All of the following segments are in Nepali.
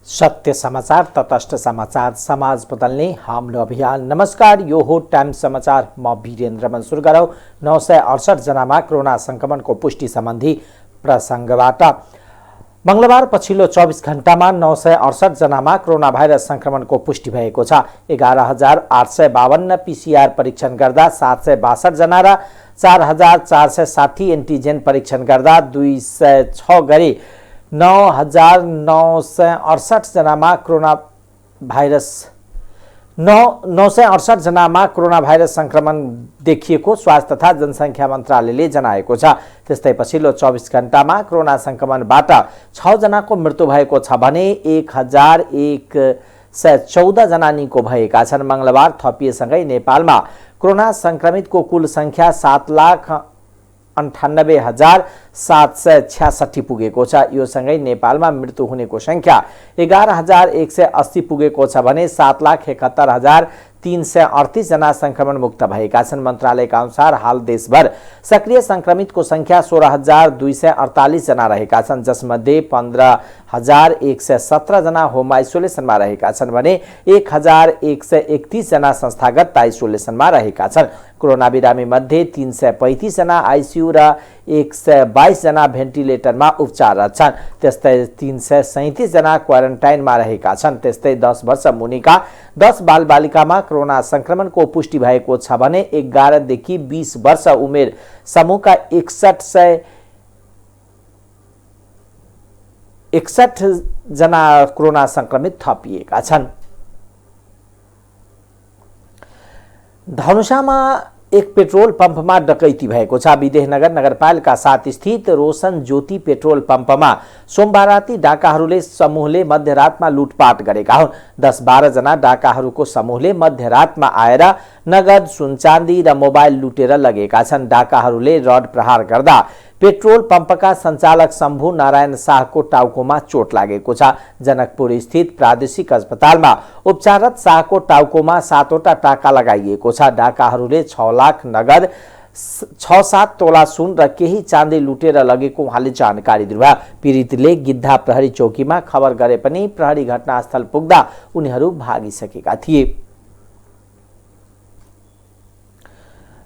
सत्य समाचार, तटस्थ समाचार, समाज बदल्ने हाम्रो अभियान। नमस्कार, यो हो टाइम समाचार। म वीरेन्द्र मनसुर गरौ। 968 जनामा कोरोना संक्रमणको पुष्टि सम्बन्धी प्रसङ्गबाट। मंगलबार पछिल्लो 24 घण्टामा 968 जनामा कोरोना भाइरस संक्रमणको पुष्टि भएको छ। 11,852 पीसीआर परीक्षण गर्दा 762 जना र 4,460 एन्टिजेन परीक्षण गर्दा 206 गरी 9,968 जनामा कोरोना भाइरस संक्रमण देखिएको स्वास्थ्य तथा जनसङ्ख्या मन्त्रालयले जनाएको छ। त्यस्तै पछिल्लो 24 घण्टामा कोरोना संक्रमणबाट 6 जनाको मृत्यु भएको छ भने 1,114 जना निको भएका छन्। मंगलबार थपिएसँगै नेपालमा कोरोना संक्रमितको कुल संख्या 7,98,766 पुगेको छ। यो सँगै नेपालमा मृत्यु हुनेको संख्या 11,180 पुगेको छ भने 7,71,338 जना संक्रमण मुक्त भएका छन्। मन्त्रालयका अनुसार हाल देशभर सक्रिय संक्रमितको संख्या 16,248 जना रहेका छन्, जसमध्ये 15,117 जना होम आइसोलेसनमा रहेका छन् भने 1,131 जना संस्थागत आइसोलेसनमा रहेका छन्। कोरोना बिरामी मध्ये 335 जना आइसियु र 122 जना भेन्टिलेटरमा उपचाररत छन्। त्यस्तै 337 जना क्वारेन्टाइनमा रहेका छन्। त्यस्तै 10 वर्ष मुनिका 10 बालबालिकामा कोरोना संक्रमणको पुष्टि भएको छ भने 11 देखि 20 वर्ष उमेर समूहका 61 जना कोरोना संक्रमित थपिएका छन्। धनुषामा एक पेट्रोल पम्पमा डकैती भएको छ। विदेहनगर नगरपालिका 7 स्थित रोशन ज्योति पेट्रोल पम्पमा सोमबार राति डाकाहरूले समूहले मध्यरातमा लुटपाट गरेका हुन्। 10-12 जना डाकाहरूको समूहले मध्यरातमा आएर नगद, सुनचाँदी र मोबाइल लुटेर लगेका छन्। डाकाहरूले रड प्रहार गर्दा पेट्रोल पम्पका सञ्चालक शम्भु नारायण शाहको टाउकोमा चोट लागेको छ। जनकपुर स्थित प्रादेशिक अस्पतालमा उपचाररत शाहको टाउकोमा 7वटा टाका लगाइएको छ। डाकाहरूले 6 लाख नगद, 6-7 तोला सुन र केही चाँदी लुटेर लगेको उहाँले जानकारी दिनुभयो। पीडितले गिद्धा प्रहरी चौकीमा खबर गरे पनि प्रहरी घटनास्थल पुग्दा उनीहरू भागिसकेका थिए।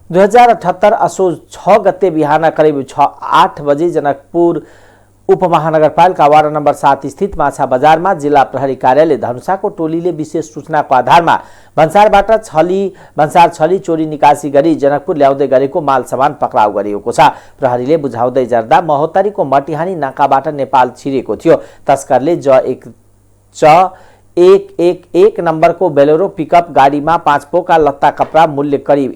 2078 असोज 6 गते बिहान करिब 8 बजे जनकपुर उपमहानगरपालिका वार्ड नम्बर 7 स्थित माछा बजारमा जिल्ला प्रहरी कार्यालय धनुषाको टोलीले विशेष सूचनाको आधारमा भन्सारबाट भन्सार छली चोरी निकासी गरी जनकपुर ल्याउँदै गरेको माल सामान पक्राउ गरिएको छ। प्रहरीले बुझाउँदै जर्दा महोत्तरीको मटिहानी नाकाबाट नेपाल छिरेको थियो। तस्करले एक नम्बरको बेलोरो पिकअप गाडीमा 5 पोका लत्ता कपडा मूल्य करिब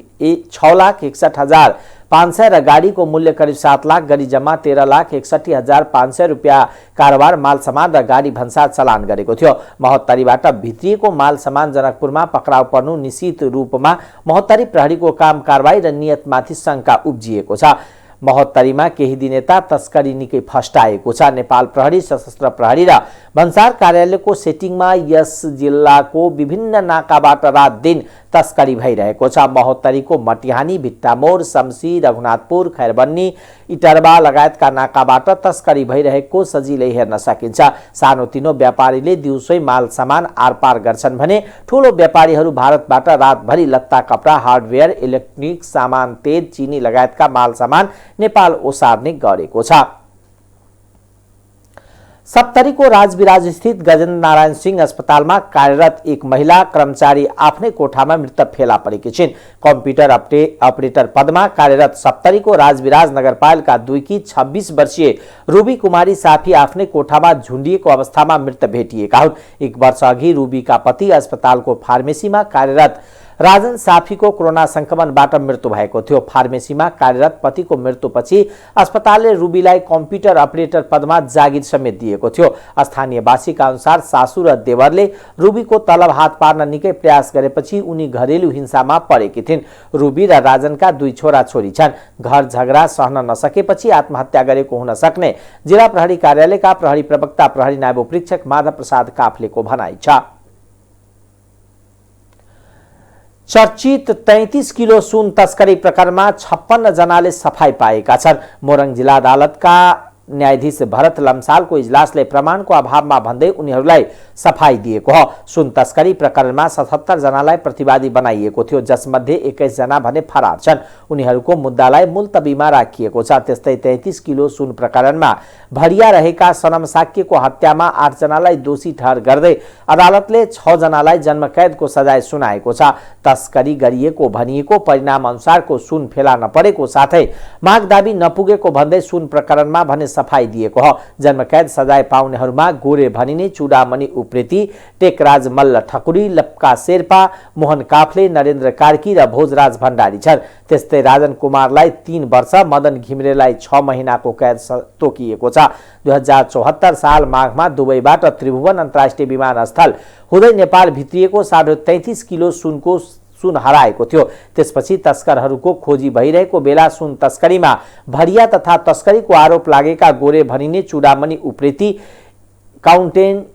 6,61,500 र गाडीको मूल्य करिब 7 लाख गरी जम्मा 13,61,500 रुपियाँ कारोबार माल सामान र गाडी भन्सार चलान गरेको थियो। महोत्तरीबाट भित्रिएको माल सामान जनकपुरमा पक्राउ पर्नु निश्चित रूपमा महोत्तरी प्रहरीको काम कारबाही र नियतमाथि शंका उब्जिएको छ। महोत्तरीमा केही दिन यता तस्करी निकै फस्टाएको छ। नेपाल प्रहरी, सशस्त्र प्रहरी र भन्सार कार्यालयको सेटिङमा यस जिल्लाको विभिन्न नाकाबाट रात दिन तस्करी भइरहेको छ। महोत्तरीको मटिहानी, भिट्टामोर, शमसी, रघुनाथपुर, खैरबन्नी, इटरबा लगायतका नाकाबाट तस्करी भइरहेको सजिलै हेर्न सकिन्छ। सानोतिनो व्यापारीले दिउँसै माल सामान आरपार गर्छन् भने ठूलो व्यापारीहरू भारतबाट रातभरि लत्ता कपडा, हार्डवेयर, इलेक्ट्रोनिक सामान, तेल, चिनी लगायतका माल सामान नेपाल ओसार्ने गरेको छ। सप्तरीको राजविराज स्थित गजेन्द्र नारायण सिंह अस्पतालमा कार्यरत एक महिला कर्मचारी आफ्नै कोठामा मृत फेला परेकी छिन्। कम्प्युटर अपरेटर पदमा कार्यरत सप्तरीको राजविराज नगरपालिका 2 की 26 वर्षीय रूबी कुमारी साफी आफ्नै कोठामा झुन्डिएको अवस्थामा मृत भेटिएका हुन्। 1 वर्ष अघि रूबीका पति अस्पतालको फार्मेसीमा कार्यरत राजन साफीको कोरोना संक्रमणबाट मृत्यु भएको थियो। फार्मेसीमा कार्यरत पतिको मृत्युपछि अस्पतालले रूबीलाई कम्प्युटर अपरेटर पदमा जागिर समेत दिएको थियो। स्थानीयवासीका अनुसार सासू र देवरले रूबीको तलब हात पार्न निकै प्रयास गरेपछि उनी घरेलु हिंसामा परेकी थिइन्। रूबी र राजनका 2 छोराछोरी छन्। घर झगडा सहन नसकेपछि आत्महत्या गरेको हुन सक्ने जिल्ला प्रहरी कार्यालयका प्रहरी प्रवक्ता प्रहरी नायब उपरीक्षक माधव प्रसाद काफ्लेको भनाइ छ। चर्चित 33 किलो सुन तस्करी प्रकरणमा 56 जनाले सफाई पाएका छन्। मोरङ जिल्ला अदालतका न्यायाधीश भरत लम्सालको इजलासले प्रमाणको अभावमा भन्दै उनीहरूलाई सफाई दिएको हो। सुन तस्करी प्रकरणमा 77 जनालाई प्रतिवादी बनाइएको थियो, जसमध्ये 21 जना भने फरार छन्। उनीहरूको मुद्दालाई मुलतबीमा राखिएको छ। त्यस्तै 33 किलो सुन प्रकरणमा भरिया रहेका सनम साक्यको हत्यामा 8 जनालाई दोषी ठहर गर्दै अदालतले 6 जनालाई जन्मकैदको सजाय सुनाएको छ। तस्करी गरिएको भनिएको परिणाम अनुसारको सुन फेला नपरेको साथै माग दाबी नपुगेको भन्दै सुन प्रकरणमा भने सफाई दिएको हो। जन्मकैद सजाय पाउनेहरूमा गोरे भनिने चुडामणि उप्रेती, टेकराज मल्ल ठकुरी, लप्का शेर्पा, मोहन काफ्ले, नरेन्द्र कार्की र भोजराज भण्डारी छन्। त्यस्तै राजन कुमारलाई 3 वर्ष, मदन घिमिरेलाई 6 महिनाको कैद तोकिएको छ। 2074 साल माघमा दुबईबाट त्रिभुवन अन्तर्राष्ट्रिय विमानस्थल हुँदै नेपाल भित्रिएको 33.5 किलो सुन हराएको थियो। त्यसपछि तस्करहरूको खोजी भइरहेको बेला सुन तस्करीमा भरिया तथा तस्करीको आरोप लागेका गोरे भनिने चुडामणि उप्रेती, काउन्टेन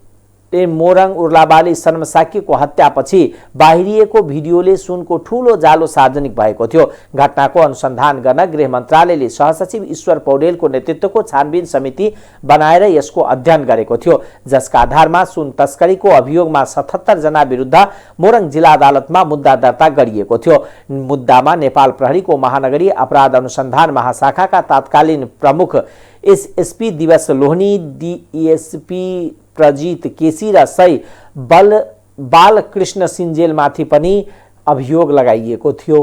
मोरङ उर्लाबाली सनम साक्यको हत्यापछि बाहिरिएको भिडियोले सुनको ठूलो जालो सार्वजनिक भएको थियो। घटनाको अनुसन्धान गर्न गृह मन्त्रालयले सहसचिव ईश्वर पौडेलको नेतृत्वको छानबिन समिति बनाएर यसको अध्ययन गरेको थियो, जसका आधारमा सुन तस्करीको अभियोगमा 77 जना विरुद्ध मोरङ जिल्ला अदालतमा मुद्दा दर्ता गरिएको थियो। मुद्दामा नेपाल प्रहरीको महानगरीय अपराध अनुसन्धान महाशाखाका तत्कालीन प्रमुख एसएसपी दिवस लोहनी, डीएसपी प्रजीत केसी र सही बालकृष्ण सिन्जेलमाथि पनि अभियोग लगाइएको थियो।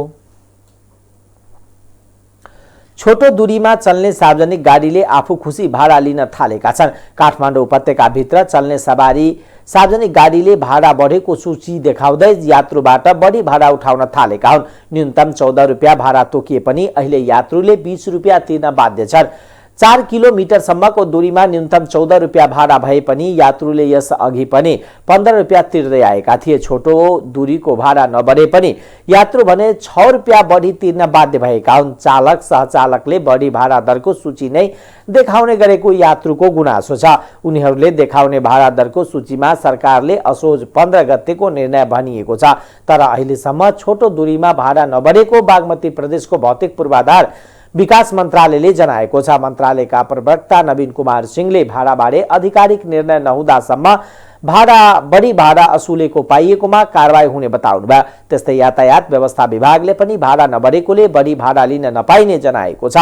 छोटो दूरीमा चल्ने सार्वजनिक गाडीले आफू खुसी भाडा लिन थालेका छन्। काठमाडौँ उपत्यकाभित्र चल्ने सवारी सार्वजनिक गाडीले भाडा बढेको सूची देखाउँदै यात्रुबाट बढी भाडा उठाउन थालेका हुन्। न्यूनतम 14 रुपियाँ भाडा तोकिए पनि अहिले यात्रुले 20 रुपियाँ तिर्न बाध्य छन्। 4 किलोमिटरसम्मको दूरीमा न्यूनतम 14 रुपियाँ भाडा भए पनि यात्रुले यस अघि पनि 15 रुपियाँ तिर्दै आएका थिए। छोटो दूरीको भाडा नबढे पनि यात्रु भने 6 रुपियाँ बढी तिर्न बाध्य भएका हुन्। चालक सहचालकले बढी भाडा दरको सूची नै देखाउने गरेको यात्रुको गुनासो छ। उनीहरूले देखाउने भाडा दरको सूचीमा सरकारले असोज 15 गतेको निर्णय भनिएको छ, तर अहिलेसम्म छोटो दूरीमा भाडा नबढेको बागमती प्रदेशको भौतिक पूर्वाधार विकास मन्त्रालयले जनाएको छ। मन्त्रालयका प्रवक्ता नवीन कुमार सिंहले भाडाबारे आधिकारिक निर्णय नहुँदासम्म बढी भाडा असुलेको पाइएकोमा कारबाही हुने बताउनुभयो। त्यस्तै यातायात व्यवस्था विभागले पनि भाडा नबढेकोले बढी भाडा लिन नपाइने जनाएको छ।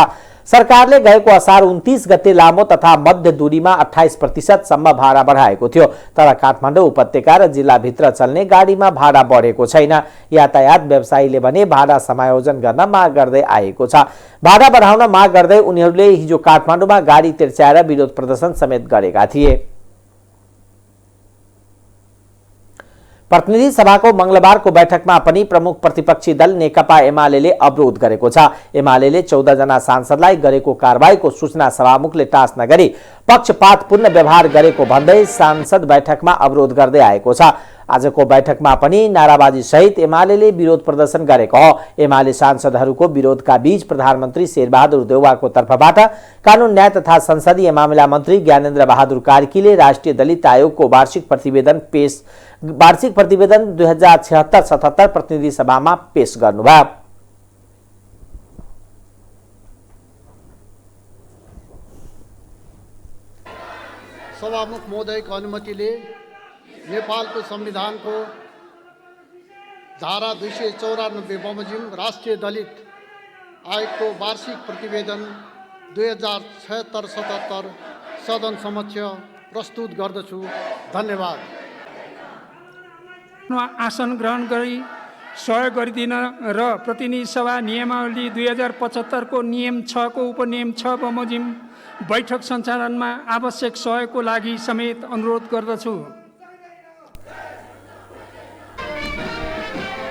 सरकारले गएको असार 29 गते लामो तथा मध्य दूरीमा 28% सम्म भाडा बढाएको थियो, तर काठमाडौँ उपत्यका र जिल्लाभित्र चल्ने गाडीमा भाडा बढेको छैन। यातायात व्यवसायीले भने भाडा समायोजन गर्न माग गर्दै आएको छ। भाडा बढाउन माग गर्दै उनीहरूले हिजो काठमाडौँमा गाडी तिर्च्याएर विरोध प्रदर्शन समेत गरेका थिए। प्रतिनिधि सभाको मंगलबारको बैठकमा पनि प्रमुख प्रतिपक्षी दल नेकपा एमालेले अवरोध गरेको छ। एमालेले 14 जना सांसदलाई गरेको कारबाहीको सूचना सभामुखले टाँस नगरी पक्षपातपूर्ण व्यवहार गरेको भन्दै सांसद बैठकमा अवरोध गर्दै आएको छ। आजको बैठकमा पनि नाराबाजी सहित एमालेले विरोध प्रदर्शन गरेको हो। एमाले सांसदहरूको विरोधका बीच प्रधानमन्त्री शेरबहादुर देउवाको तर्फबाट कानून न्याय तथा संसदीय मामिला मन्त्री ज्ञानेन्द्र बहादुर कार्कीले राष्ट्रिय दलित आयोगको वार्षिक प्रतिवेदन 2076-77 प्रतिनिधि सभामा पेश गर्नुभयो। सभामुख महोदयको अनुमतिले नेपालको संविधानको धारा 294 बमोजिम राष्ट्रिय दलित आयोगको वार्षिक प्रतिवेदन 2076-77 सदन समक्ष प्रस्तुत गर्दछु। धन्यवाद। आसन ग्रहण गरी सहयोग गरिदिन र प्रतिनिधि सभा नियमावली 2075 को नियम 6 को उपनियम 6 बमोजिम बैठक सञ्चालनमा आवश्यक सहयोगको लागि समेत अनुरोध गर्दछु।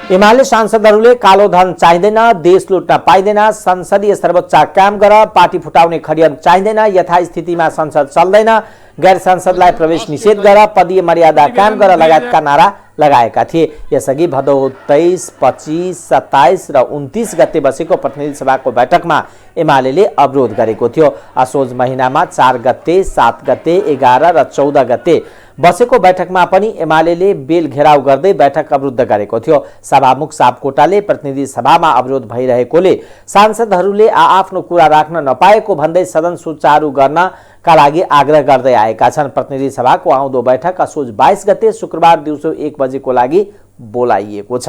एमाले सांसदहरूले कालो धन चाहिँदैन, देश लुट्न पाइँदैन, संसदीय सर्वोच्च कायम गर, पार्टी फुटाउने खडियन चाहिँदैन, यथास्थितिमा संसद चल्दैन, गैर सांसदलाई प्रवेश निषेध गर, पदीय मर्यादा कायम गर लगायतका नारा लगाएका थिए। यसअघि भदौ 23, 25, 27 र 29 गते बसेको प्रतिनिधि सभाको बैठकमा एमाले अवरोध गरेको थियो। असोज महिनामा 4 गते, 7 गते, 11 र 14 गते बसेको बैठकमा पनि एमाले बेल घेराउ गर्दै बैठक अवरुद्ध गरेको थियो। सभामुख सापकोटाले प्रतिनिधि सभामा अवरोध भइरहेकोले सांसदहरूले आआफ्नो कुरा राख्न नपाएको भन्दै सदन सुचारू गर्नका लागि आग्रह गर्दै आएका छन्। प्रतिनिधि सभाको आउँदो बैठक असोज 22 गते शुक्रबार दिउँसो 1 बजेको लागि बोलाइएको छ।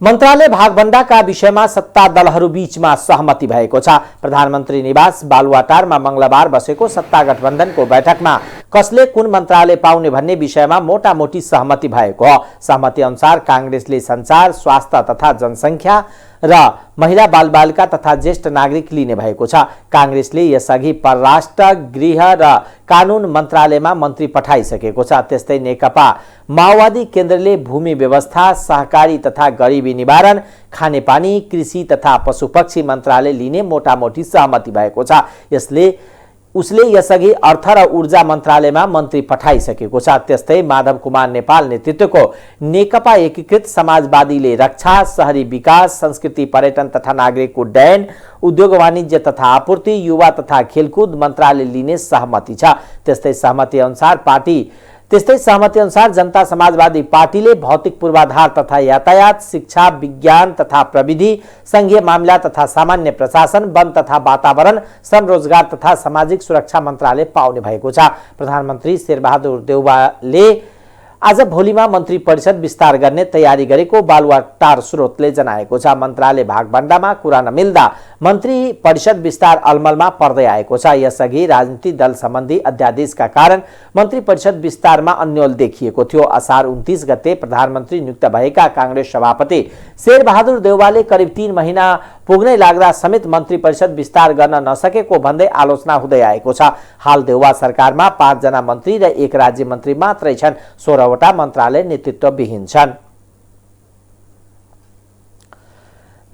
मन्त्रालय भागभण्डाका विषयमा सत्ता दलहरू बीचमा सहमति भएको छ। प्रधानमन्त्री निवास बालुवाटारमा मंगलबार बसेको सत्ता गठबन्धनको बैठकमा कसले कुन मन्त्रालय पाउने भन्ने विषयमा मोटामोटी सहमति भएको हो। सहमति अनुसार कांग्रेसले संचार, स्वास्थ्य तथा जनसंख्या र महिला बालबालिका तथा ज्येष्ठ नागरिक लिने भएको छ। कांग्रेसले यसअघि परराष्ट्र, गृह र कानून मन्त्रालयमा मन्त्री पठाइसकेको छ। त्यस्तै नेकपा माओवादी केन्द्रले भूमि व्यवस्था, सहकारी तथा गरिबी निवारण, खानेपानी, कृषि तथा पशुपक्षी मन्त्रालय लिने मोटामोटी सहमति भएको छ। उसले यसअघि अर्थ र ऊर्जा मन्त्रालयमा मन्त्री पठाइसकेको छ। त्यस्तै माधव कुमार नेपाल नेतृत्वको नेकपा एकीकृत समाजवादीले रक्षा, शहरी विकास, संस्कृति, पर्यटन तथा नागरिक उड्डयन, उद्योग वाणिज्य तथा आपूर्ति, युवा तथा खेलकुद मन्त्रालय लिने सहमति छ। त्यस्तै सहमति अनुसार जनता समाजवादी पार्टीले भौतिक पूर्वाधार तथा यातायात, शिक्षा, विज्ञान तथा प्रविधि, संघीय मामला तथा सामान्य प्रशासन, वन तथा वातावरण, श्रम रोजगार तथा सामाजिक सुरक्षा मन्त्रालय पाउने भएको छ। प्रधानमन्त्री शेरबहादुर देउवाले आज भोलिमा मन्त्री परिषद विस्तार गर्ने तयारी गरेको बालुवाटार स्रोतले जनाएको छ। मन्त्रालय भागभण्डामा कुरा नमिल्दा मन्त्री परिषद विस्तार अलमलमा पर्दै आएको छ। यसअघि राजनीतिक दल सम्बन्धी अध्यादेशका कारण मन्त्री परिषद विस्तारमा अन्यल देखिएको थियो। असार 29 गते प्रधानमन्त्री नियुक्त भएका कांग्रेस सभापति शेरबहादुर देउवाले करिब 3 महिना पुग्नै लाग्दा समेत मन्त्री परिषद विस्तार गर्न नसकेको भन्दै आलोचना हुँदै आएको छ। हाल देउवा सरकारमा 5 जना मन्त्री र 1 राज्य मन्त्री मात्रै छन्। 16वटा मन्त्रालय नेतृत्वविहीन छन्।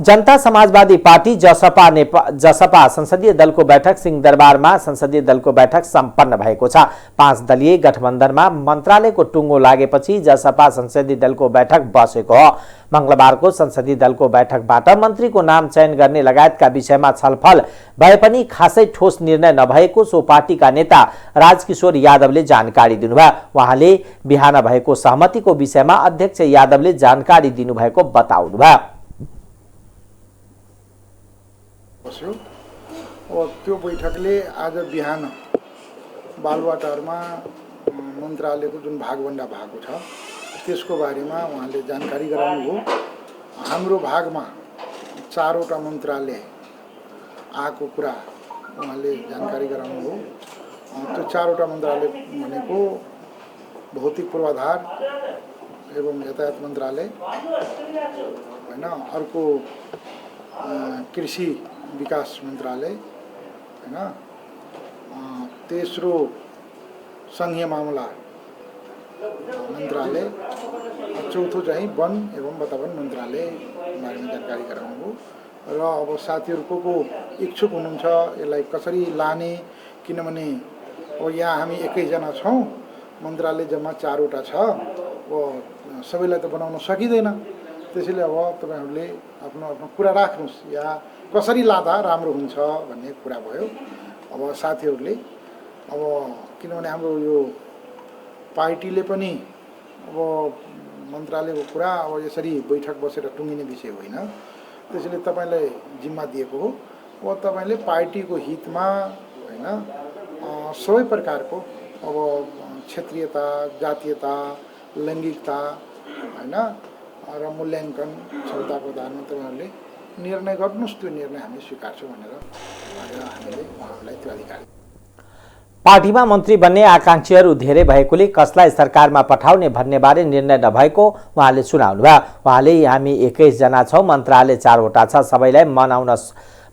जनता समाजवादी पार्टी जसपा संसदीय दलको बैठक सिंहदरबारमा संसदीय दलको बैठक सम्पन्न भएको छ। 5 दलीय गठबन्धनमा मन्त्रालयको टुङ्गो लागेपछि जसपा संसदीय दलको बैठक बसेको हो। मंगलबारको संसदीय दलको बैठकबाट मन्त्रीको नाम चयन गर्ने लगायतका विषयमा छलफल भए पनि खासै ठोस निर्णय नभएको सो पार्टीका नेता राजकिशोर यादवले जानकारी दिनुभयो। उहाँले बिहान भएको सहमतिको विषयमा अध्यक्ष यादवले जानकारी दिनुभएको बताउनुभयो। त्यो बैठकले आज बिहान बालुवाटारमा मन्त्रालयको जुन भागभण्डा भएको छ त्यसको बारेमा उहाँले जानकारी गराउनुभयो। हाम्रो भागमा 4वटा मन्त्रालय आएको कुरा उहाँले जानकारी गराउनुभयो। त्यो 4वटा मन्त्रालय भनेको भौतिक पूर्वाधार एवं यातायात मन्त्रालय हैन, अर्को कृषि विकास मन्त्रालय हैन, तेस्रो संघीय मामला मन्त्रालय, चौथो चाहिँ वन एवं वातावरण मन्त्रालय बारेमा जानकारी गराउनुभयो। र अब साथीहरू को इच्छुक हुनुहुन्छ यसलाई कसरी लाने, किनभने अब यहाँ हामी एकैजना छौँ, मन्त्रालय जम्मा 4वटा छ, अब सबैलाई त बनाउन सकिँदैन। त्यसैले अब तपाईहरुले आफ्नो आफ्नो कुरा राख्नुस् या कसरी लादा राम्रो हुन्छ भन्ने कुरा भयो। अब साथीहरूले अब किनभने हाम्रो यो पार्टीले पनि अब मन्त्रालयको कुरा अब यसरी बैठक बसेर टुङ्गिने विषय होइन। त्यसैले तपाईलाई जिम्मा दिएको हो। अब तपाईले पार्टीको हितमा हैन सबै प्रकारको अब क्षेत्रीयता, जातीयता, लैङ्गिकता हैन र मूल्याङ्कन क्षमताको आधारमा तपाईहरुले निर्णय गर्नुस्। त्यो निर्णय हामी स्वीकार्छौँ भनेर हामीले उहाँहरूलाई त्यो अधिकार। पार्टीमा मन्त्री बन्ने आकांक्षीहरू धेरै भएकोले कसलाई सरकारमा पठाउने भन्ने बारे निर्णय नभएको उहाँले सुनाउनुभयो। उहाँले हामी 21 जना छौँ, मन्त्रालय 4वटा छ, सबैलाई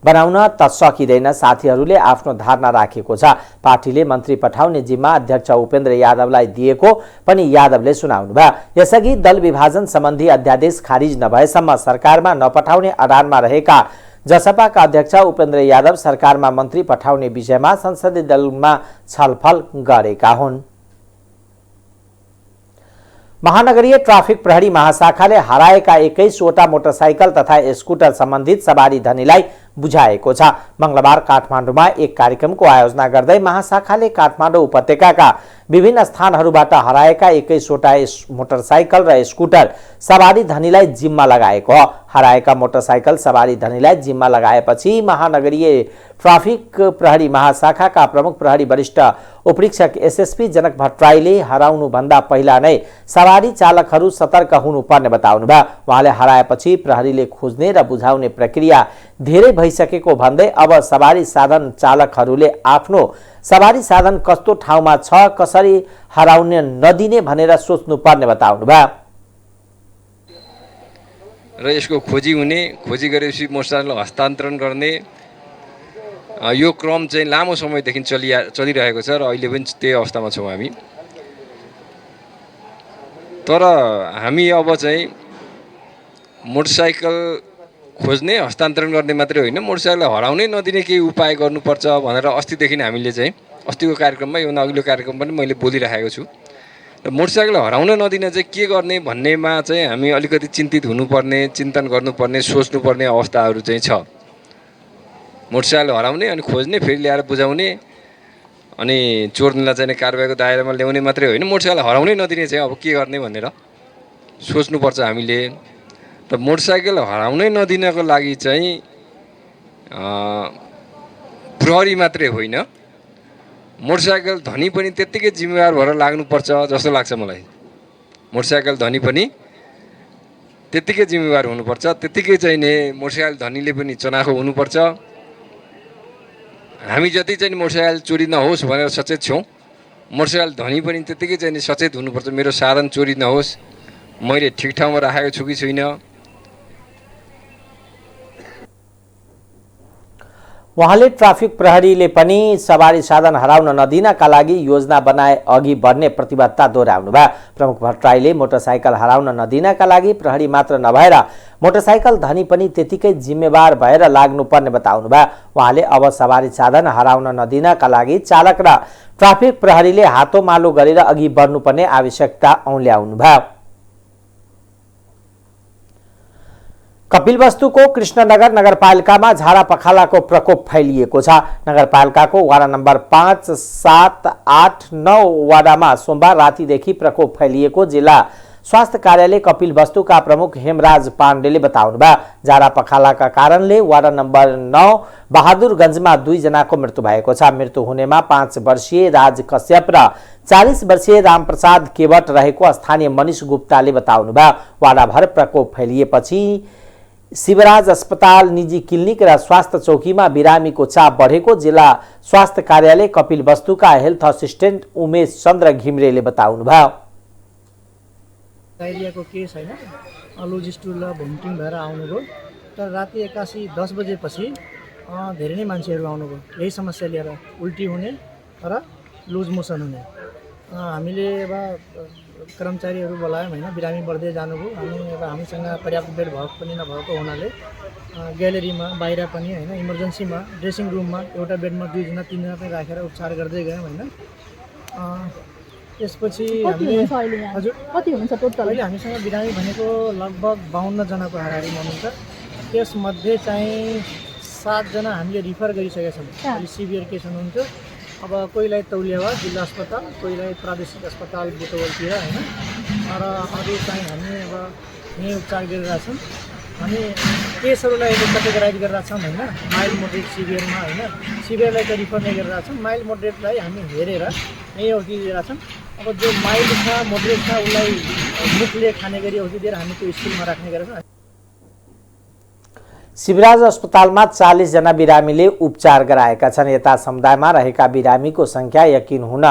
बनाउन त सकिँदैन। साथीहरूले आफ्नो धारणा राखेको छ। पार्टीले मन्त्री पठाउने जिम्मा अध्यक्ष उपेन्द्र यादवलाई दिएको पनि यादवले सुनाउनुभयो। यसअघि दल विभाजन सम्बन्धी अध्यादेश खारिज नभएसम्म सरकारमा नपठाउने अडानमा रहेका जसपाका अध्यक्ष उपेन्द्र यादव सरकारमा मन्त्री पठाउने विषयमा संसदीय दलमा छलफल गरेका हुन्। महानगरीय ट्राफिक प्रहरी महाशाखाले हराएका 21वटा मोटरसाइकल तथा स्कुटर सम्बन्धित सवारी धनीलाई बुझाएको छ। मंगलबार काठमाडौँमा एक कार्यक्रमको आयोजना गर्दै महाशाखाले काठमाडौँ उपत्यकाका विभिन्न स्थानहरूबाट हराएका 21वटा मोटरसाइकल र स्कुटर सवारी धनीलाई जिम्मा लगाएको हो। हराएका मोटरसाइकल सवारी धनीलाई जिम्मा लगाएपछि महानगरीय ट्राफिक प्रहरी महाशाखाका प्रमुख प्रहरी वरिष्ठ उपरीक्षक एसएसपी जनक भट्टराईले हराउनुभन्दा पहिला नै सवारी चालकहरू सतर्क हुनुपर्ने बताउनुभयो। उहाँले हराएपछि प्रहरीले खोज्ने र बुझाउने प्रक्रिया धेरै भइसकेको भन्दै अब सवारी साधन चालकहरूले आफ्नो सवारी साधन कस्तो ठाउँमा छ, कसरी हराउन नदिने भनेर सोच्नुपर्ने बताउनुभयो। र यसको खोजी हुने, खोजी गरेपछि मोटरसाइकल हस्तान्तरण गर्ने यो क्रम चाहिँ लामो समयदेखि चलिरहेको छ र अहिले पनि त्यही अवस्थामा छौँ हामी। तर हामी अब चाहिँ मोटरसाइकल खोज्ने, हस्तान्तरण गर्ने मात्रै होइन, मोटरसाइकल हराउनै नदिने केही उपाय गर्नुपर्छ भनेर अस्तिदेखि हामीले चाहिँ अस्तिको कार्यक्रममा योभन्दा अघिल्लो कार्यक्रम पनि मैले बोलिरहेको छु। र मोटरसाइकल हराउन नदिन चाहिँ के गर्ने भन्नेमा चाहिँ हामी अलिकति चिन्तित हुनुपर्ने, चिन्तन गर्नुपर्ने, सोच्नुपर्ने अवस्थाहरू चाहिँ छ। मोटरसाइकल हराउने अनि खोज्ने, फेरि ल्याएर बुझाउने अनि चोर्नेलाई चाहिँ कारबाहीको दायरामा ल्याउने मात्रै होइन, मोटरसाइकल हराउनै नदिने चाहिँ अब के गर्ने भनेर सोच्नुपर्छ हामीले। र मोटरसाइकल हराउनै नदिनको लागि चाहिँ प्रहरी मात्रै होइन, मोटरसाइकल धनी पनि त्यत्तिकै जिम्मेवार भएर लाग्नुपर्छ जस्तो लाग्छ मलाई। मोटरसाइकल धनी पनि त्यत्तिकै जिम्मेवार हुनुपर्छ, त्यत्तिकै चाहिँ नि मोटरसाइकल धनीले पनि चनाखो हुनुपर्छ। हामी जति चाहिँ मोटरसाइकल चोरी नहोस् भनेर सचेत छौँ, मोटरसाइकल धनी पनि त्यत्तिकै चाहिँ सचेत हुनुपर्छ। मेरो साधन चोरी नहोस्, मैले ठिक ठाउँमा राखेको छु कि छैन। उहाँले ट्राफिक प्रहरीले पनि सवारी साधन हराउन नदिनका लागि योजना बनाए अघि बढ्ने प्रतिबद्धता दोहोऱ्याउनुभयो। प्रमुख भट्टराईले मोटरसाइकल हराउन नदिनका लागि प्रहरी मात्र नभएर मोटरसाइकल धनी पनि त्यतिकै जिम्मेवार भएर लाग्नुपर्ने बताउनुभयो। उहाँले अब सवारी साधन हराउन नदिनका लागि चालक र ट्राफिक प्रहरीले हातोमालो गरेर अघि बढ्नुपर्ने आवश्यकता औल्याउनुभयो। कपिलवस्तुको कृष्णनगर नगरपालिकामा झाडा पखालाको प्रकोप फैलिएको छ। नगरपालिकाको वाडा नम्बर 5, 7, 8, 9 वाडामा सोमबार रातिदेखि प्रकोप फैलिएको जिल्ला स्वास्थ्य कार्यालय कपिलवस्तुका प्रमुख हेमराज पाण्डेले बताउनुभयो। झाडा पखालाका कारणले वाडा नम्बर 9 बहादुरगञ्जमा 2 जनाको मृत्यु भएको छ। मृत्यु हुनेमा 5 वर्षीय राज कश्यप र 40 वर्षीय रामप्रसाद केवट रहेको स्थानीय मनिष गुप्ताले बताउनुभयो। वाडाभर प्रकोप फैलिएपछि शिवराज अस्पताल, निजी क्लिनिक र स्वास्थ्य चौकीमा बिरामीको चाप बढेको जिल्ला स्वास्थ्य कार्यालय कपिलवस्तुका हेल्थ असिस्टेन्ट उमेश चन्द्र घिम्रेले बताउनुभयो। डायरियाको केस होइन, लोजिस्टुलाई भोमिटिङ भएर आउनुभयो। तर राति 81-10 बजेपछि धेरै नै मान्छेहरू आउनुभयो यही समस्या लिएर, उल्टी हुने र लुज मोसन हुने। हामीले अब कर्मचारीहरू बोलायौँ होइन, बिरामी बढ्दै जानुभयो। अब हामीसँग पर्याप्त बेड भएको पनि नभएको हुनाले ग्यालेरीमा, बाहिर पनि होइन, इमर्जेन्सीमा, ड्रेसिङ रुममा एउटा बेडमा 2 जना 3 जना पनि राखेर उपचार गर्दै गयौँ होइन। त्यसपछि हामीले हजुर कति हुनुहुन्छ टोटल? अहिले हामीसँग बिरामी भनेको लगभग 52 जनाको हाराहारीमा हुनुहुन्छ। त्यसमध्ये चाहिँ 7 जना हामीले रिफर गरिसकेका छौँ, अलि सिभियर केस हुनुहुन्थ्यो। अब कोहीलाई तौलियावाड जिल्ला अस्पताल, कोहीलाई प्रादेशिक अस्पताल बुटवलतिर होइन, र अरू चाहिँ हामी अब यहीँ उपचार गरिरहेछौँ। हामी केसहरूलाई क्याटेगराइज गरिरहेछौँ होइन, माइल्ड, मोडरेट, सिभियरमा होइन। सिभियरलाई त रिफर नै गरिरहेछौँ, माइल्ड मोडरेटलाई हामी हेरेर यहीँ औषधि दिइरहेछौँ। अब जो माइल्ड छ, मोडरेट छ, उसलाई मुखले खाने गरी औषधि दिएर हामी त्यो स्कुलमा राख्ने गरेछौँ। शिवराज अस्पतालमा 40 जना बिरामीले उपचार गराएका छन्। यता समुदायमा रहेका बिरामीको संख्या यकिन हुन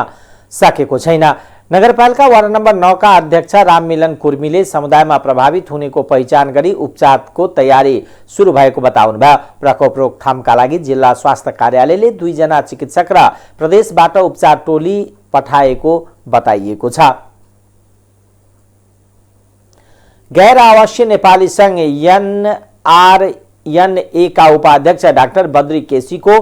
सकेको छैन। नगरपालिका वार्ड नम्बर 9 का अध्यक्ष राममिलन कुर्मीले समुदायमा प्रभावित हुनेको पहिचान गरी उपचारको तयारी सुरु भएको बताउनुभयो। प्रकोप रोकथामका लागि जिल्ला स्वास्थ्य कार्यालयले 2 जना चिकित्सक र प्रदेशबाट उपचार टोली पठाएको बताइएको छ। गैर आवासीय नेपाली संघ NRNA का उपाध्यक्ष डाक्टर बद्री केसी को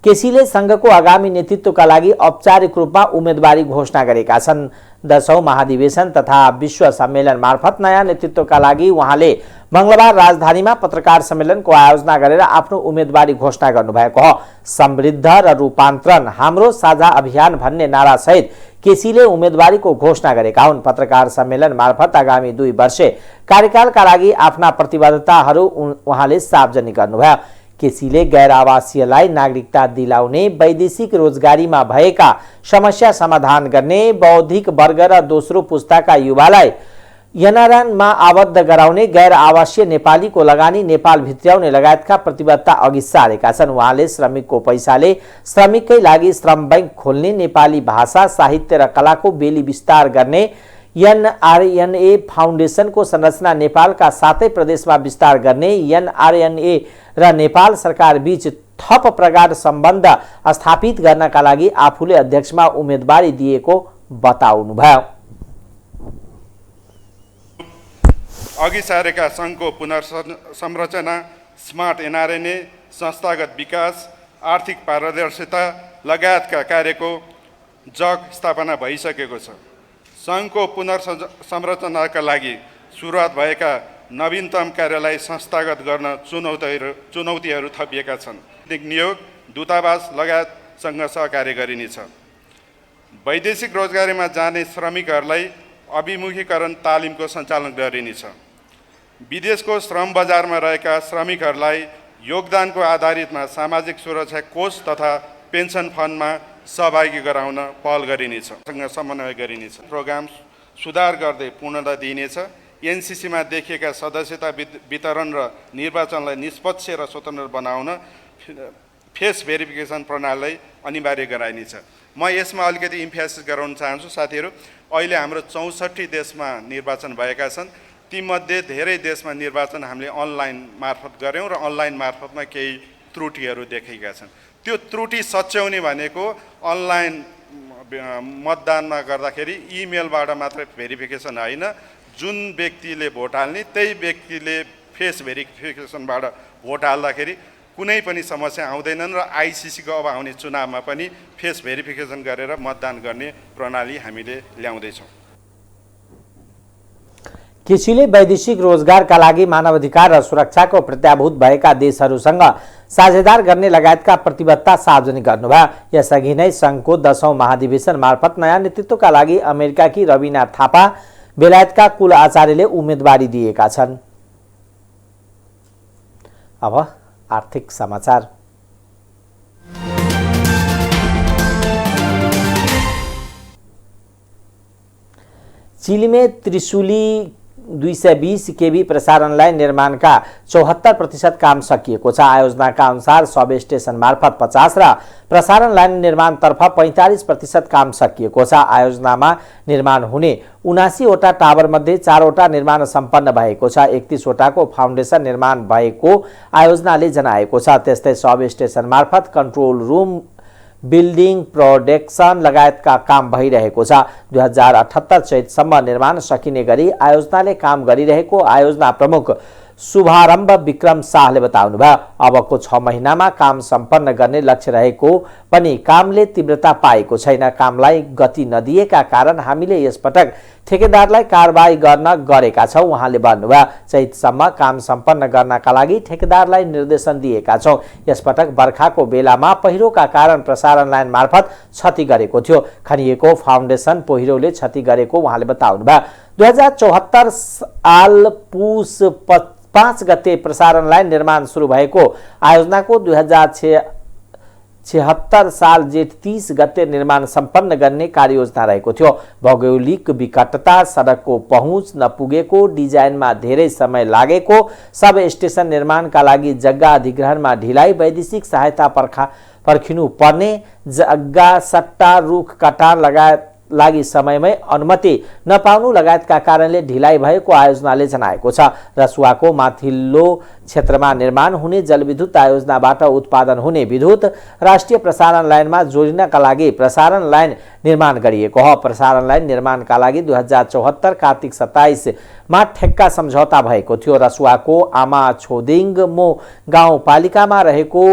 केसीले संघको आगामी नेतृत्वका लागि औपचारिक रूपमा उम्मेदवारी घोषणा गरेका छन्। 10औं महाधिवेशन तथा विश्व सम्मेलन मार्फत नयाँ नेतृत्वका लागि उहाँले मंगलबार राजधानीमा पत्रकार सम्मेलनको आयोजना गरेर आफ्नो उम्मेदवारी घोषणा गर्नुभएको हो। समृद्ध र रूपान्तरण हाम्रो साझा अभियान भन्ने नारासहित केसीले उम्मेदवारीको घोषणा गरेका हुन्। पत्रकार सम्मेलन मार्फत आगामी 2 वर्षे कार्यकालका लागि आफ्ना प्रतिबद्धताहरू उहाँले सार्वजनिक गर्नुभयो। केसीले गैर आवासीयलाई नागरिकता दिलाउने, वैदेशिक रोजगारीमा भएका समस्या समाधान गर्ने, बौद्धिक वर्ग र दोस्रो पुस्ताका युवालाई एनआरएनमा आबद्ध गराउने, गैर आवासीय नेपालीको लगानी नेपाल भित्र्याउने लगायतका प्रतिबद्धता अघि सारेका छन्। उहाँले श्रमिकको पैसाले श्रमिककै लागि श्रम बैंक खोल्ने, नेपाली भाषा, साहित्य र कलाको बेली विस्तार गर्ने, एनआरएनए फाउन्डेसनको संरचना नेपालका 7 प्रदेशमा विस्तार गर्ने, एनआरएनए र नेपाल सरकार बीच थप प्रगाढ सम्बन्ध स्थापित गर्नका लागि आफूले अध्यक्षमा उम्मेदवारी दिएको बताउनुभयो। अघि सारेका सङ्घको पुनर्संरचना, स्मार्ट एनआरएनए, संस्थागत विकास, आर्थिक पारदर्शिता लगायतका कार्यको जग स्थापना भइसकेको छ। सङ्घको पुनर्संरचनाका लागि सुरुवात भएका नवीनतम कार्यलाई संस्थागत गर्न चुनौतीहरू थपिएका छन्। नियोग, दूतावास लगायतसँग सहकार्य गरिनेछ। वैदेशिक रोजगारीमा जाने श्रमिकहरूलाई अभिमुखीकरण तालिमको सञ्चालन गरिनेछ। विदेशको श्रम बजारमा रहेका श्रमिकहरूलाई योगदानको आधारितमा सामाजिक सुरक्षा कोष तथा पेन्सन फन्डमा सहभागी गराउन पहल गरिनेछ, समन्वय गरिनेछ। प्रोग्राम सुधार गर्दै पूर्णता दिइनेछ। एनसीसीमा देखिएका सदस्यता वितरण र निर्वाचनलाई निष्पक्ष र स्वतन्त्र बनाउन फेस भेरिफिकेसन प्रणालीलाई अनिवार्य गराइनेछ। म यसमा अलिकति इम्फेसिस गराउन चाहन्छु साथीहरू, अहिले हाम्रो 64 देशमा निर्वाचन भएका छन्। तीमध्ये धेरै देशमा निर्वाचन हामीले अनलाइन मार्फत गऱ्यौँ र अनलाइन मार्फतमा केही त्रुटिहरू देखेका छन्। त्यो त्रुटि सच्याउने भनेको अनलाइन मतदानमा गर्दाखेरि इमेलबाट मात्रै भेरिफिकेसन होइन, जुन व्यक्तिले भोट हाल्ने त्यही व्यक्तिले फेस भेरिफिकेसनबाट भोट हाल्दाखेरि कुनै पनि समस्या आउँदैनन् र आइसिसीको अब आउने चुनावमा पनि फेस भेरिफिकेसन गरेर मतदान गर्ने प्रणाली हामीले ल्याउँदैछौँ। केसीले वैदेशिक रोजगारका लागि मानवाधिकार र सुरक्षाको प्रत्याभूत भएका देशहरूसँग साझेदार गर्ने लगायतका प्रतिबद्धता सार्वजनिक गर्नुभयो। यसअघि नै सङ्घको 10औं महाधिवेशन मार्फत नयाँ नेतृत्वका लागि अमेरिकाकी रविना थापा, बेलायतका कुल आचार्यले उम्मेदवारी दिएका छन्। अब आर्थिक समाचार। चिलीमे त्रिशुली 220 केबी प्रसारण लाइन निर्माणका 74% काम सकिएको छ। आयोजनाका अनुसार सब स्टेशन मार्फत 50 र प्रसारण लाइन निर्माणतर्फ 45% काम सकिएको छ। आयोजनामा निर्माण हुने 79 वटा टावर मध्ये 4 वटा निर्माण सम्पन्न भएको छ। 31 वटाको फाउन्डेसन निर्माण भएको आयोजनाले जनाएको छ। त्यस्तै सब स्टेशन मार्फत कन्ट्रोल रुम, बिल्डिङ, प्रोडक्सन लगायतका काम भइरहेको छ। 2078 चैतसम्म निर्माण सकिने गरी आयोजनाले काम गरिरहेको आयोजना प्रमुख शुभारम्भ विक्रम शाहले बताउनुभयो। अबको 6 महिनामा काम सम्पन्न गर्ने लक्ष्य रहेको पनि कामले तीव्रता पाएको छैन। कामलाई गति नदिएका कारण हामीले यसपटक ठेकेदारलाई कारबाही गर्न गरेका छौँ, उहाँले भन्नुभयो। चैतसम्म काम सम्पन्न गर्नका लागि ठेकेदारलाई निर्देशन दिएका छौँ। यसपटक बर्खाको बेलामा पहिरोका कारण प्रसारण लाइन मार्फत क्षति गरेको थियो। खनिएको फाउन्डेसन पहिरोले क्षति गरेको उहाँले बताउनुभयो। 2074 साल पुस 5 गते प्रसारण लाइन निर्माण सुरु भएको आयोजनाको 2076 साल जेठ 30 गते निर्माण सम्पन्न गर्ने कार्ययोजना रहेको थियो। भौगोलिक विकटता, सडकको पहुँच नपुगेको, डिजाइनमा धेरै समय लागेको, सब स्टेशन निर्माणका लागि जग्गा अधिग्रहणमा ढिलाइ, वैदेशिक सहायता पर्खिनु पर्ने, जग्गा सट्टा रुख कटान लगायत लागि समयमै अनुमति नपाउनु लगायतका कारणले ढिलाइ भएको आयोजनाले जनाएको छ। रसुवाको माथिल्लो क्षेत्रमा निर्माण हुने जलविद्युत आयोजनाबाट उत्पादन हुने विद्युत राष्ट्रिय प्रसारण लाइनमा जोडिनका लागि प्रसारण लाइन निर्माण गरिएको हो। प्रसारण लाइन निर्माणका लागि 2074 कार्तिक 27 मा ठेक्का सम्झौता भएको थियो। रसुवाको आमा छोदिङमो गाउँपालिकामा रहेको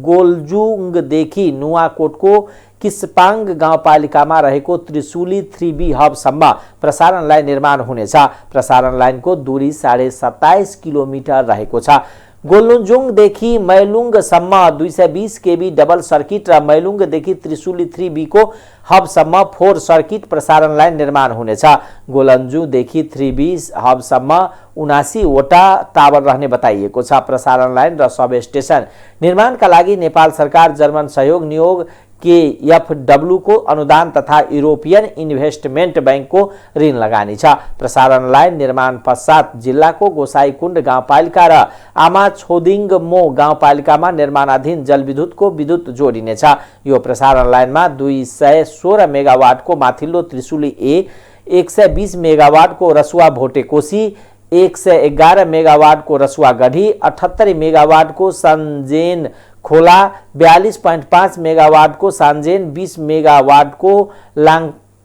गोलजुङदेखि नुवाकोटको किस्पाङ गाउँपालिकामा रहेको त्रिशुली 3B हबसम्म प्रसारण लाइन निर्माण हुनेछ। प्रसारण लाइनको दूरी 27.5 किलोमिटर रहेको छ। गोलजुङदेखि मैलुङसम्म 220 केबी डबल सर्किट र मैलुङदेखि त्रिशुली 3B को हबसम्म 4 सर्किट प्रसारण लाइन निर्माण हुनेछ। गोलन्जुदेखि 3B हबसम्म 79 वटा टावर रहने बताइएको छ। प्रसारण लाइन र सब स्टेशन निर्माणका लागि नेपाल सरकार जर्मन सहयोग नियोग KFW को अनुदान तथा यूरोपियन इन्भेस्टमेन्ट बैंकको ऋण लगानी छ। प्रसारण लाइन निर्माण पश्चात जिल्लाको गोसाईकुण्ड गाउँपालिका र आमा छोदिङमो गाउँपालिकामा निर्माणाधीन जलविद्युतको विद्युत जोडिनेछ। यो प्रसारण लाइनमा 216 मेगावाटको माथिल्लो त्रिशुली A, 120 मेगावाटको रसुवा भोटेकोशी, 111 मेगावाटको रसुवा गढी, 78 मेगावाटको सञ्जेन खोला, 42.5 मेगावाटको सान्जेन, 20 मेगावाटको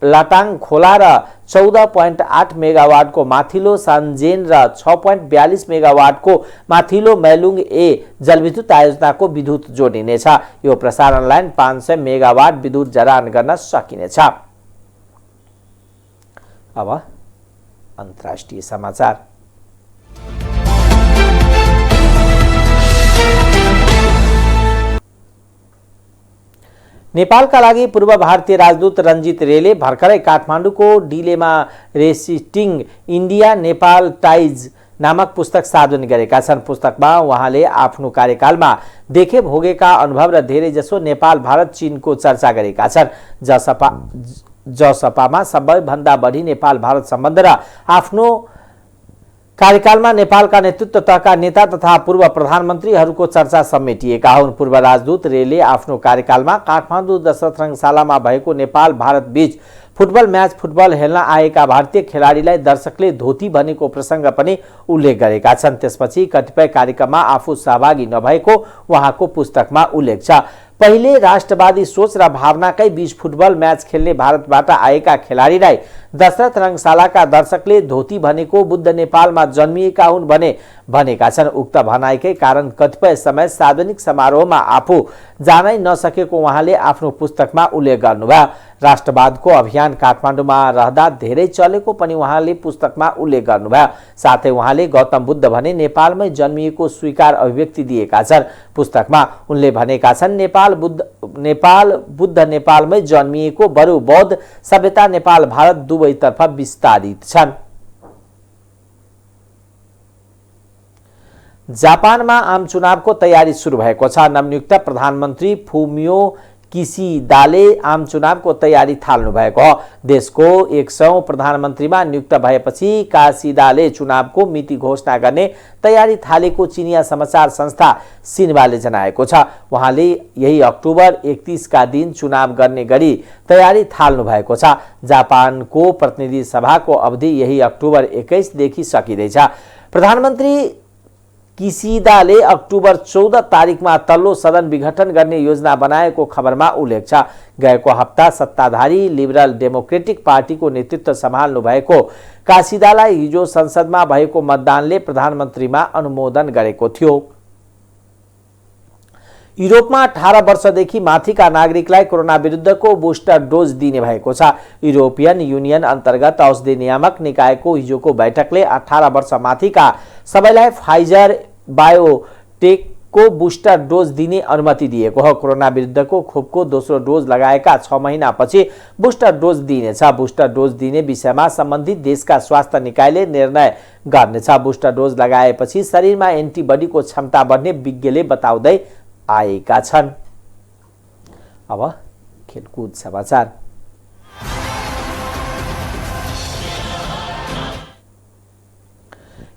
लाटाङ खोला र 14.8 मेगावाटको माथिल्लो सान्जेन र 6.42 मेगावाटको माथिल्लो मैलुङ A जलविद्युत आयोजनाको विद्युत जोडिनेछ। यो प्रसारण लाइन 500 मेगावाट विद्युत जडान गर्न सकिनेछ। अब अन्तर्राष्ट्रिय समाचार। नेपालका लागि पूर्व भारतीय राजदूत रञ्जित रेले भर्खरै काठमाडौँको dilemma resisting India Nepal ties नामक पुस्तक सार्वजनिक गरेका छन्। पुस्तकमा उहाँले आफ्नो कार्यकालमा देखे भोगेका अनुभव र धेरैजसो नेपाल भारत चीनको चर्चा गरेका छन्। जसपामा सबैभन्दा बढी नेपाल भारत सम्बन्ध र आफ्नो कार्यकालमा नेपालका नेतृत्व तहका नेता तथा पूर्व प्रधानमन्त्रीहरूको चर्चा समेटिएका हुन्। पूर्व राजदूत रेले आफ्नो कार्यकालमा काठमाडौँ दशरथ रङ्गशालामा भएको नेपाल भारत बीच फुटबल म्याच फुटबल हेर्न आएका भारतीय खेलाडीलाई दर्शकले धोती भनेको प्रसङ्ग पनि उल्लेख गरेका छन्। त्यसपछि कतिपय कार्यक्रममा आफू सहभागी नभएको उहाँको पुस्तकमा उल्लेख छ। पहिले राष्ट्रवादी सोच र भावनाकै बीच फुटबल म्याच खेल्ने भारतबाट आएका खेलाडीलाई दशरथ रङ्गशालाका दर्शकले धोती भनेको बुद्ध नेपालमा जन्मिएका हुन् भनेका छन्। उक्त भनाइकै कारण कतिपय समय सार्वजनिक समारोहमा आफू जानै नसकेको उहाँले आफ्नो पुस्तकमा उल्लेख गर्नुभयो। राष्ट्रवादको अभियान काठमाडौँमा रहँदा धेरै चलेको पनि उहाँले पुस्तकमा उल्लेख गर्नुभयो। साथै उहाँले गौतम बुद्ध भने नेपालमै जन्मिएको स्वीकार अभिव्यक्ति दिएका छन्। पुस्तकमा उनले भनेका छन् नेपाल बुद्ध नेपालमै जन्मिएको, बरु बौद्ध सभ्यता नेपाल भारत दुवैतर्फ विस्तारित छन्। जापानमा आम चुनावको तयारी सुरु भएको छ। नवनियुक्त प्रधानमन्त्री फुमियो किसिदाले आम चुनावको तयारी थाल्नु भएको हो। देशको 100औं प्रधानमन्त्रीमा नियुक्त भएपछि कासिदाले चुनावको मिति घोषणा गर्ने तयारी थालेको चिनिया समाचार संस्था सिन्वाले जनाएको छ। उहाँले यही अक्टोबर 31 का दिन चुनाव गर्ने गरी तयारी थाल्नु भएको छ। जापानको प्रतिनिधि सभाको अवधि यही अक्टोबर 21 देखि सकिँदैछ। प्रधानमन्त्री किसिदाले अक्टोबर 14 तारिखमा तल्लो सदन विघटन गर्ने योजना बनाएको खबरमा उल्लेख छ। गएको हप्ता सत्ताधारी लिबरल डेमोक्रेटिक पार्टीको नेतृत्व सम्हाल्नु भएको कासिदालाई हिजो संसदमा भएको मतदानले प्रधानमन्त्रीमा अनुमोदन गरेको थियो। युरोपमा 18 वर्षदेखि माथिका नागरिकलाई कोरोना विरुद्धको बुस्टर डोज दिने भएको छ। युरोपियन युनियन अन्तर्गत औषधि नियामक निकायको हिजोको बैठकले 18 वर्ष माथिका सबैलाई फाइजर बायोटेकको बुस्टर डोज दिने अनुमति दिएको हो। कोरोना विरुद्धको खोपको दोस्रो डोज लगाएका 6 महिनापछि बुस्टर डोज दिइनेछ। बुस्टर डोज दिने विषयमा सम्बन्धित देशका स्वास्थ्य निकायले निर्णय गर्नेछ। बुस्टर डोज लगाएपछि शरीरमा एन्टिबडीको क्षमता बढ्ने विज्ञले बताउँदै आएका छन्। अब खेलकुद समाचार।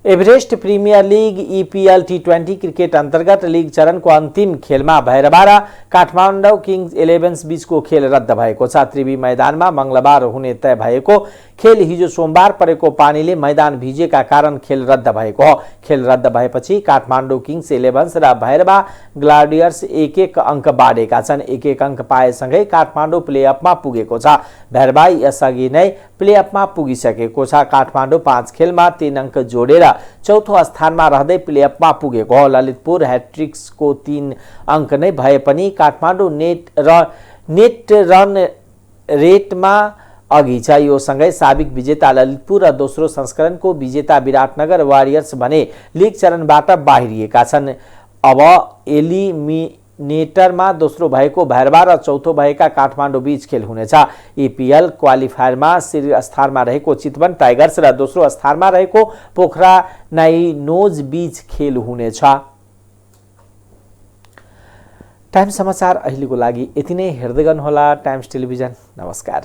Everest premier league EPL T20 cricket अन्तर्गत लीग चरणको अन्तिम खेलमा भैरवा र काठमाडौँ किङ्स 11 बीचको खेल रद्द भएको छ। त्रिवी मैदानमा मंगलबार हुने तय भएको खेल हिजो सोमबार परेको पानीले मैदान भिजेका कारण खेल रद्द भएको हो। खेल रद्द भएपछि काठमाडौँ किङ्स 11 र भैरवा ग्लाडियर्स एक एक अङ्क बाँडेका छन्। एक एक अङ्क पाएसँगै काठमाडौँ प्लेअफमा पुगेको छ। भैरवा यसअघि नै प्लेअफमा पुगिसकेको छ। काठमाडौँ 5 खेलमा 3 अङ्क जोडेर चौथो स्थानमा रहँदै प्लेअफमा पुगेको हो। ललितपुर ह्याट्रिक्सको 3 अङ्क नै भए पनि काठमाडौँ नेट रन रेटमा अघि छ। यो सँगै साबिक विजेता ललितपुर र दोस्रो संस्करणको विजेता विराटनगर वारियर्स भने लीग चरणबाट बाहिरिएका छन्। अब एलिमिनेटरमा दोस्रो भएको भैरवा र चौथो भएका काठमाडौँ बीच खेल हुनेछ। EPL क्वालिफायरमा शीर्ष स्थानमा रहेको चितवन टाइगर्स र दोस्रो स्थानमा रहेको पोखरा नाइनोज बीच खेल हुनेछ। टाइम्स समाचार अहिलेको लागि यति नै। हेर्दै गर्नुहोला टाइम्स टेलिभिजन। नमस्कार।